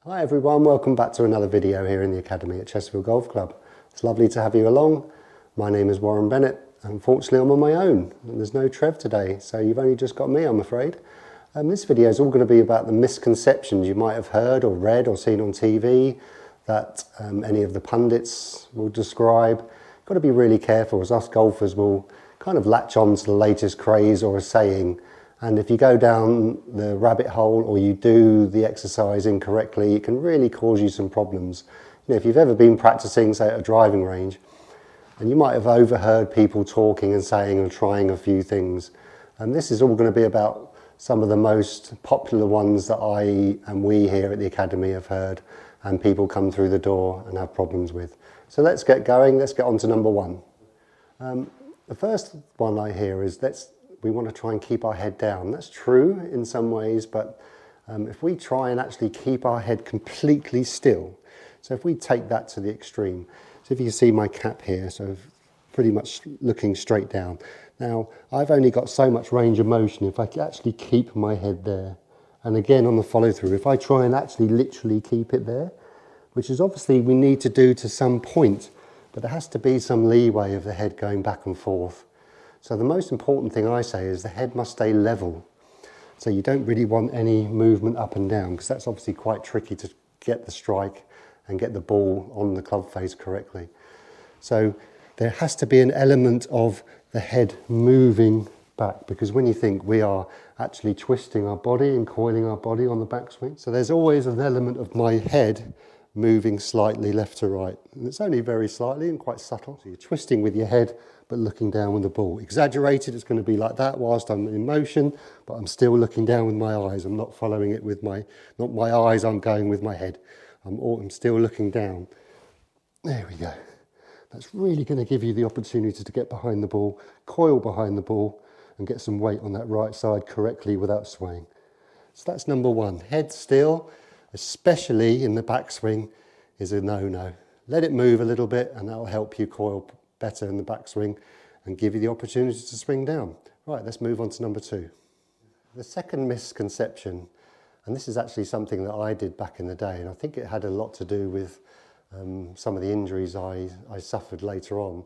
Hi everyone, welcome back to another video here in the Academy at Chesterfield Golf Club. It's lovely to have you along. My name is Warren Bennett. Unfortunately I'm on my own and there's no Trev today, so you've only just got me, I'm afraid. This video is all going to be about the misconceptions you might have heard or read or seen on TV that any of the pundits will describe. You've got to be really careful, as us golfers will kind of latch on to the latest craze or a saying, and if you go down the rabbit hole or you do the exercise incorrectly, it can really cause you some problems. You know, if you've ever been practicing, say at a driving range, and you might have overheard people talking and saying and trying a few things, and this is all going to be about some of the most popular ones that I and we here at the Academy have heard and people come through the door and have problems with. So let's get going, let's get on to number one. The first one I hear is we want to try and keep our head down. That's true in some ways, but if we try and actually keep our head completely still, so if we take that to the extreme, so if you can see my cap here, so pretty much looking straight down. Now, I've only got so much range of motion if I can actually keep my head there. And again, on the follow through, if I try and actually literally keep it there, which is obviously we need to do to some point, but there has to be some leeway of the head going back and forth. So the most important thing I say is the head must stay level. So you don't really want any movement up and down, because that's obviously quite tricky to get the strike and get the ball on the club face correctly. So there has to be an element of the head moving back, because when you think we are actually twisting our body and coiling our body on the backswing, so there's always an element of my head moving slightly left to right. And it's only very slightly and quite subtle. So you're twisting with your head, but looking down with the ball. Exaggerated, it's going to be like that whilst I'm in motion, but I'm still looking down with my eyes. I'm not following it with not my eyes, I'm going with my head. I'm still looking down. There we go. That's really going to give you the opportunity to get behind the ball, coil behind the ball, and get some weight on that right side correctly without swaying. So that's number one. Head still, especially in the backswing, is a no-no. Let it move a little bit and that'll help you coil better in the backswing and give you the opportunity to swing down. Right, let's move on to number two. The second misconception, and this is actually something that I did back in the day, and I think it had a lot to do with some of the injuries I suffered later on.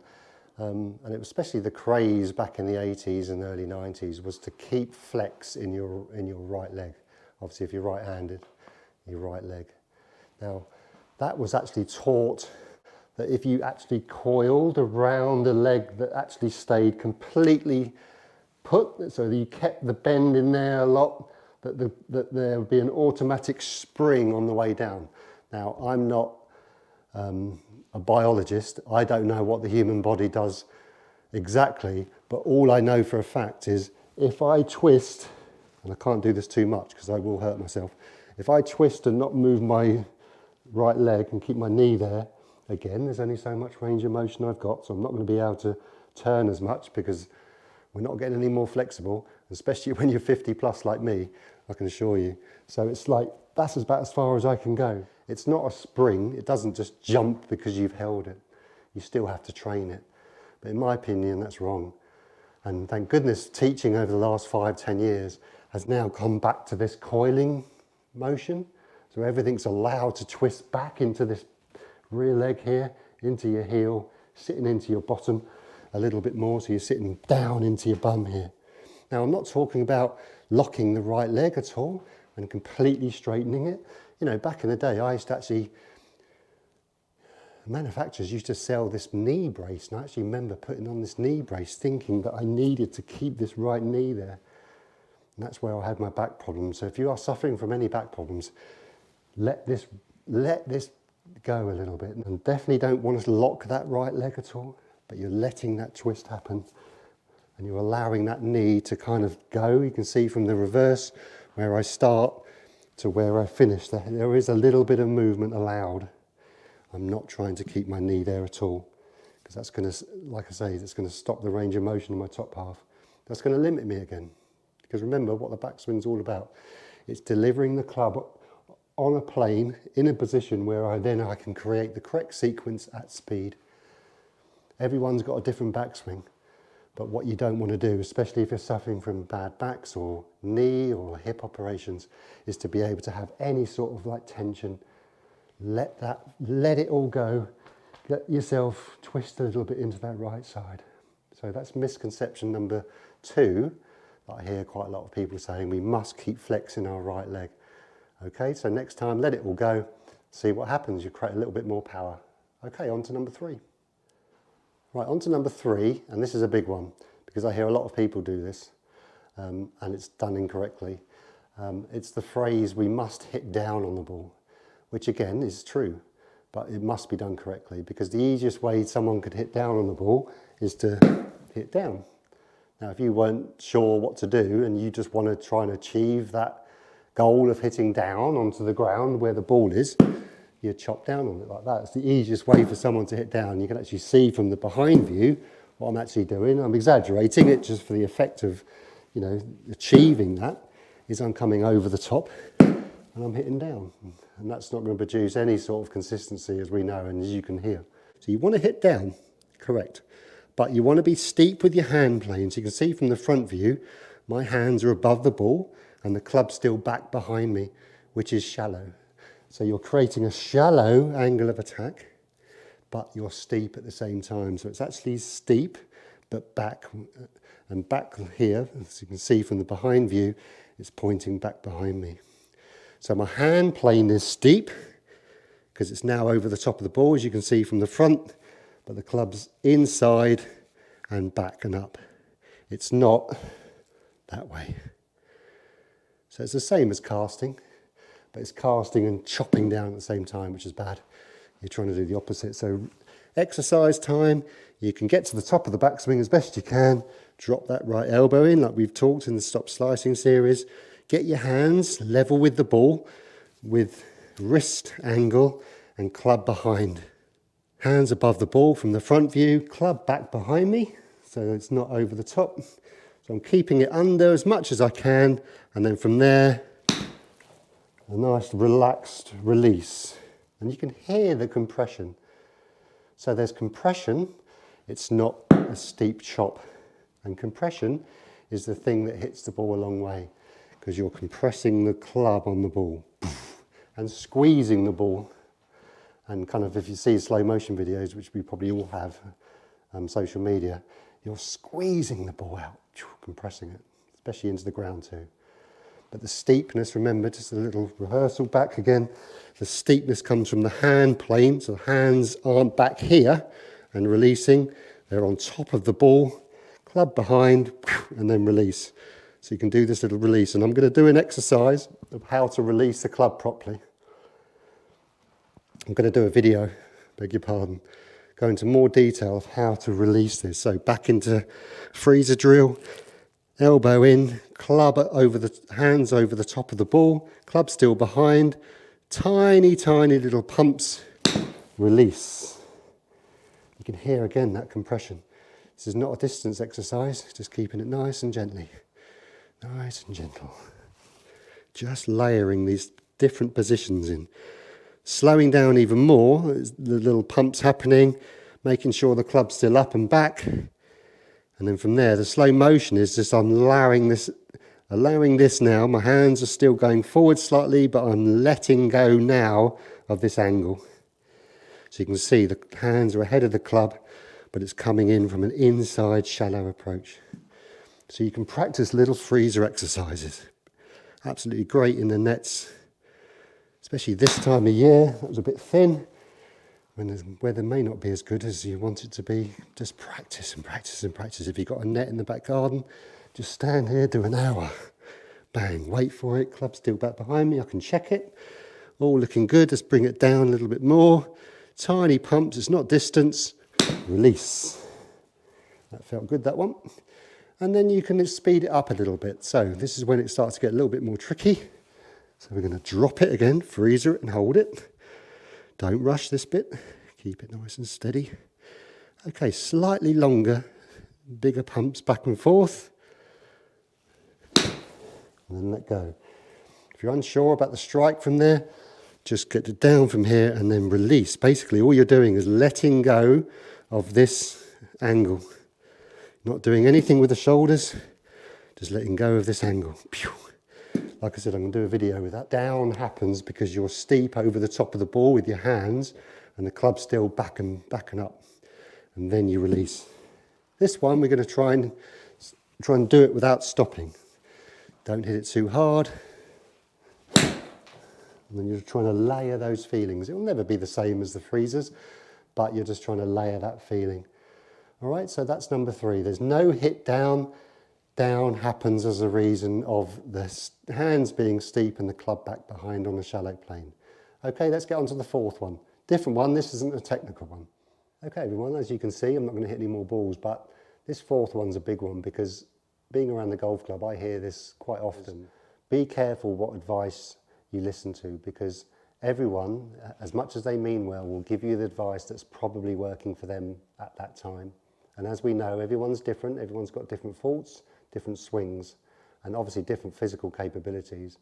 And it was especially the craze back in the 80s and early 90s was to keep flex in your right leg. Obviously, if you're right-handed, your right leg. Now, that was actually taught that if you actually coiled around a leg that actually stayed completely put, so that you kept the bend in there a lot, that there would be an automatic spring on the way down. Now, I'm not a biologist. I don't know what the human body does exactly, but all I know for a fact is if I twist, and I can't do this too much because I will hurt myself, if I twist and not move my right leg and keep my knee there, again, there's only so much range of motion I've got, so I'm not going to be able to turn as much because we're not getting any more flexible, especially when you're 50 plus like me, I can assure you. So it's like, that's about as far as I can go. It's not a spring, it doesn't just jump because you've held it. You still have to train it. But in my opinion, that's wrong. And thank goodness teaching over the last 5-10 years has now come back to this coiling motion. So everything's allowed to twist back into this rear leg here, into your heel, sitting into your bottom a little bit more, so you're sitting down into your bum here. Now, I'm not talking about locking the right leg at all and completely straightening it. You know, back in the day, I used to actually, manufacturers used to sell this knee brace, and I actually remember putting on this knee brace thinking that I needed to keep this right knee there. And that's where I had my back problems. So if you are suffering from any back problems, let this go a little bit, and definitely don't want to lock that right leg at all, but you're letting that twist happen and you're allowing that knee to kind of go. You can see from the reverse where I start to where I finish, there is a little bit of movement allowed. I'm not trying to keep my knee there at all, because that's going to, like I say, it's going to stop the range of motion in my top half. That's going to limit me again, because remember what the backswing's all about. It's delivering the club on a plane in a position where I can create the correct sequence at speed. Everyone's got a different backswing, but what you don't want to do, especially if you're suffering from bad backs or knee or hip operations, is to be able to have any sort of like tension let it all go. Let yourself twist a little bit into that right side. So that's misconception number 2 that I hear quite a lot of people saying. We must keep flexing our right leg. Okay, so next time, let it all go. See what happens. You create a little bit more power. Okay, on to number 3. Right, on to number 3, and this is a big one because I hear a lot of people do this and it's done incorrectly. It's the phrase, we must hit down on the ball, which again is true, but it must be done correctly because the easiest way someone could hit down on the ball is to hit down. Now, if you weren't sure what to do and you just want to try and achieve that goal of hitting down onto the ground where the ball is, you chop down on it like that. It's the easiest way for someone to hit down. You can actually see from the behind view what I'm actually doing. I'm exaggerating it just for the effect of, you know, achieving that, is I'm coming over the top and I'm hitting down. And that's not going to produce any sort of consistency, as we know and as you can hear. So you want to hit down, correct. But you want to be steep with your hand plane. So you can see from the front view, my hands are above the ball and the club's still back behind me, which is shallow. So you're creating a shallow angle of attack, but you're steep at the same time. So it's actually steep, but back, and back here, as you can see from the behind view, it's pointing back behind me. So my hand plane is steep, because it's now over the top of the ball, as you can see from the front, but the club's inside and back and up. It's not that way. So it's the same as casting, but it's casting and chopping down at the same time, which is bad. You're trying to do the opposite. So exercise time, you can get to the top of the backswing as best you can, drop that right elbow in like we've talked in the stop slicing series, get your hands level with the ball with wrist angle and club behind. Hands above the ball from the front view, club back behind me, so it's not over the top. So I'm keeping it under as much as I can, and then from there, a nice relaxed release. And you can hear the compression. So there's compression, it's not a steep chop. And compression is the thing that hits the ball a long way, because you're compressing the club on the ball and squeezing the ball. And kind of, if you see slow motion videos, which we probably all have, social media, you're squeezing the ball out, compressing it, especially into the ground too. But the steepness, remember, just a little rehearsal back again, the steepness comes from the hand plane, so the hands aren't back here and releasing, they're on top of the ball, club behind, and then release. So you can do this little release, and I'm going to do an exercise of how to release the club properly. I'm going to do a video, beg your pardon, go into more detail of how to release this. So back into freezer drill, elbow in, club over the hands over the top of the ball, club still behind, tiny, tiny little pumps, release. You can hear again that compression. This is not a distance exercise, just keeping it nice and gently. Nice and gentle. Just layering these different positions in. Slowing down even more, the little pumps happening, making sure the club's still up and back. And then from there, the slow motion is just I'm allowing this now. My hands are still going forward slightly, but I'm letting go now of this angle. So you can see the hands are ahead of the club, but it's coming in from an inside shallow approach. So you can practice little freezer exercises. Absolutely great in the nets, especially this time of year. That was a bit thin. When the weather may not be as good as you want it to be, just practice and practice and practice. If you've got a net in the back garden, just stand here, do an hour. Bang, wait for it, club still back behind me, I can check it. All looking good, let's bring it down a little bit more. Tiny pumps, it's not distance. Release. That felt good, that one. And then you can speed it up a little bit. So this is when it starts to get a little bit more tricky. So we're going to drop it again, freezer it and hold it. Don't rush this bit, keep it nice and steady. Okay, slightly longer, bigger pumps back and forth. And then let go. If you're unsure about the strike from there, just get it down from here and then release. Basically, all you're doing is letting go of this angle. Not doing anything with the shoulders, just letting go of this angle. Like I said, I'm going to do a video with that. Down happens because you're steep over the top of the ball with your hands and the club's still backing up. And then you release. This one, we're going to try and do it without stopping. Don't hit it too hard. And then you're trying to layer those feelings. It will never be the same as the freezers, but you're just trying to layer that feeling. All right, so that's number 3. There's no hit down. Down happens as a reason of the hands being steep and the club back behind on the shallow plane. Okay, let's get on to the 4th one. Different one, this isn't a technical one. Okay, everyone, as you can see, I'm not going to hit any more balls, but this 4th one's a big one because being around the golf club, I hear this quite often. Be careful what advice you listen to, because everyone, as much as they mean well, will give you the advice that's probably working for them at that time. And as we know, everyone's different, everyone's got different faults, different swings, and obviously different physical capabilities.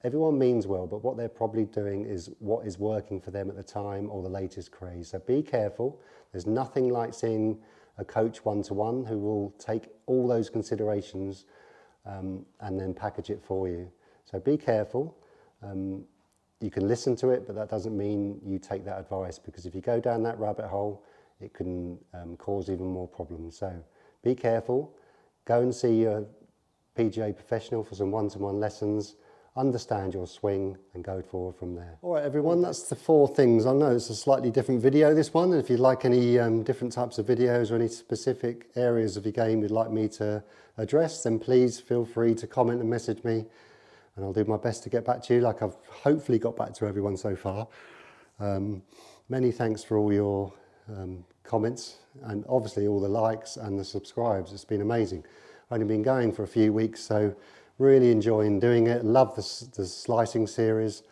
Everyone means well, but what they're probably doing is what is working for them at the time or the latest craze. So be careful. There's nothing like seeing a coach one-to-one who will take all those considerations and then package it for you. So be careful. You can listen to it, but that doesn't mean you take that advice, because if you go down that rabbit hole, it can cause even more problems. So be careful. Go and see your PGA professional for some one-to-one lessons, understand your swing and go forward from there. All right, everyone, that's the 4 things. I know it's a slightly different video, this one. If you'd like any different types of videos or any specific areas of your game you'd like me to address, then please feel free to comment and message me, and I'll do my best to get back to you, like I've hopefully got back to everyone so far. Many thanks for all your comments, and obviously all the likes and the subscribes. It's been amazing. I've only been going for a few weeks, so really enjoying doing it. Love the slicing series.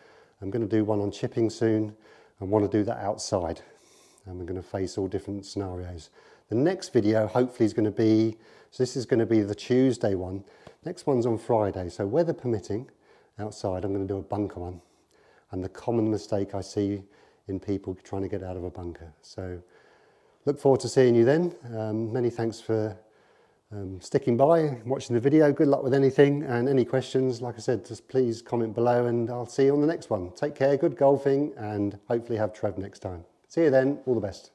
I'm going to do one on chipping soon and want to do that outside, and we're going to face all different scenarios. The next video hopefully is going to be, so this is going to be the Tuesday one. Next one's on Friday, so weather permitting, outside I'm going to do a bunker one, and the common mistake I see in people trying to get out of a bunker. So look forward to seeing you then. Many thanks for sticking by, watching the video. Good luck with anything, and any questions, like I said, just please comment below, and I'll see you on the next one. Take care, good golfing, and hopefully have Trev next time. See you then, all the best.